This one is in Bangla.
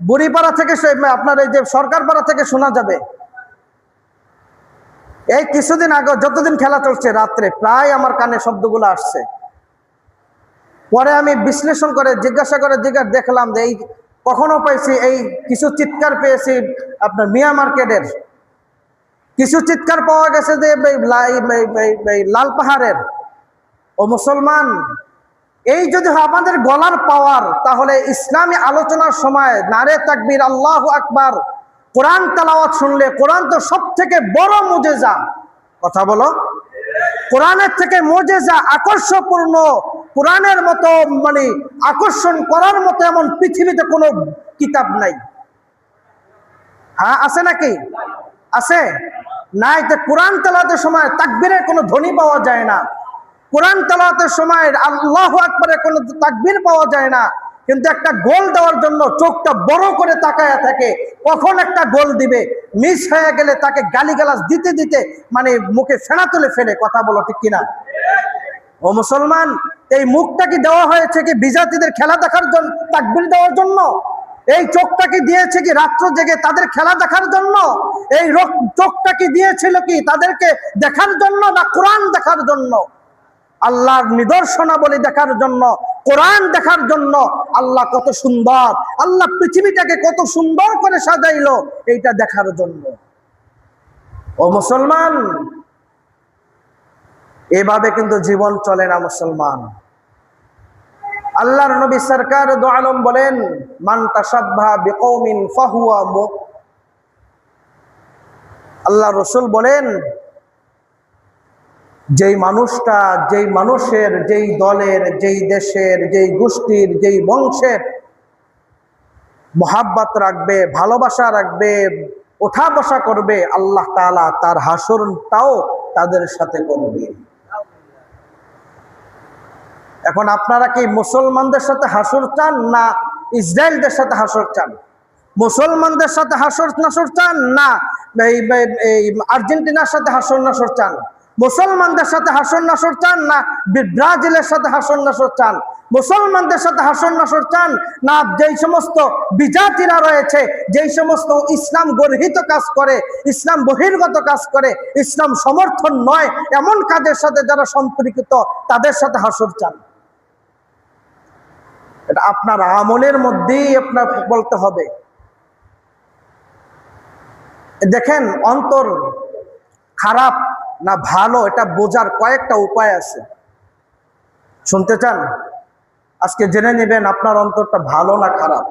বুড়িপাড়া থেকে আপনার এই যে সরকারপাড়া থেকে শোনা যাবে। এই কিছুদিন আগে যতদিন খেলা চলছে রাত্রে প্রায় আমার কানে শব্দগুলো আসছে। পরে আমি বিশ্লেষণ করে জিজ্ঞাসা দেখলাম যে এই কখনো পাইছি, এই কিছু চিৎকার পেয়েছি আপনার মিয়া মার্কেটের, কিছু চিৎকার পাওয়া গেছে যে লাল পাহাড়ের। ও মুসলমান, এই যদি আমাদের গলার পাওয়ার, তাহলে ইসলামী আলোচনার সময় নারে তাকবীর, আল্লাহু আকবার, কোরআন তেলাওয়াত শুনলে, কোরআন তো সব থেকে বড় মুজেজা। কথা বলো, কোরআনের থেকে মুজেজা আকর্ষণপূর্ণ, কোরআনের মতো মানে আকর্ষণ করার মতো এমন পৃথিবীতে কোনো কিতাব নাই। হ্যাঁ, আছে নাকি? আছে নাই? তো কোরআন তেলাওয়াতের সময় তাকবীরের কোনো ধ্বনি পাওয়া যায় না, কোরআন তেলাওয়াতের সময় আল্লাহু আকবারের কোনো তাকবীর পাওয়া যায় না। কিন্তু একটা গোল দেওয়ার জন্য চোখটা বড় করে তাকায়া থাকে, কখন একটা গোল দিবে, মিস হয়ে গেলে তাকে গালিগালাজ দিতে দিতে মানে মুখে ফেনা তুলে ফেলে। কথা বলো ঠিক কিনা? ও মুসলমান, এই মুখটা কি দেওয়া হয়েছে কি বিজাতিদের খেলা দেখার জন্য, তাকবীর দেওয়ার জন্য? এই চোখটা কি দিয়েছে কি রাত্র জেগে তাদের খেলা দেখার জন্য? এই চোখটা কি দিয়েছিল কি তাদেরকে দেখার জন্য, না কোরআন দেখার জন্য? আল্লাহর নিদর্শনাবলী দেখার জন্য, কোরআন দেখার জন্য। আল্লাহ কত সুন্দর, আল্লাহ পৃথিবীটাকে কত সুন্দর করে সাজাইলো এইটা দেখার জন্য। ও মুসলমান, এভাবে কিন্তু জীবন চলে না মুসলমান। আল্লাহর নবী সরকার দো আলম বলেন, মান তাশাব্বাহা বিকওমিন ফাহুয়া মুমিন। আল্লাহ রসুল বলেন, যেই মানুষটা, যেই মানুষের, যেই দলের, যেই দেশের, যেই গোষ্ঠীর, যেই বংশের মোহাব্বত রাখবে, ভালোবাসা রাখবে, ওঠা বসা করবে, আল্লাহ তাআলা তার হাসরটাও তাদের সাথে করবে। এখন আপনারা কি মুসলমানদের সাথে হাসর চান, না ইসরায়েলদের সাথে হাসর চান? মুসলমানদের সাথে হাসর নাসর চান, না এই আর্জেন্টিনার সাথে হাসর নাসর চান? মুসলমানদের সাথে হাসর নাসর চান, না ব্রাজিলের সাথে হাসর নাসর চান? মুসলমানদের সাথে হাসর নাসর চান, না যেই সমস্ত বিজাতিরা রয়েছে, যেই সমস্ত ইসলাম গর্হিত কাজ করে, ইসলাম বহির্গত কাজ করে, ইসলাম সমর্থন নয় এমন কাজের সাথে যারা সম্পর্কিত, তাদের সাথে হাসর চান? এটা আপনার আমলের মধ্যেই আপনার বলতে হবে। দেখেন, অন্তর খারাপ না ভালো এটা বোঝার কয়েকটা উপায় আছে। শুনতে চান? আজকে জেনে নেবেন আপনার অন্তরটা ভালো না খারাপ।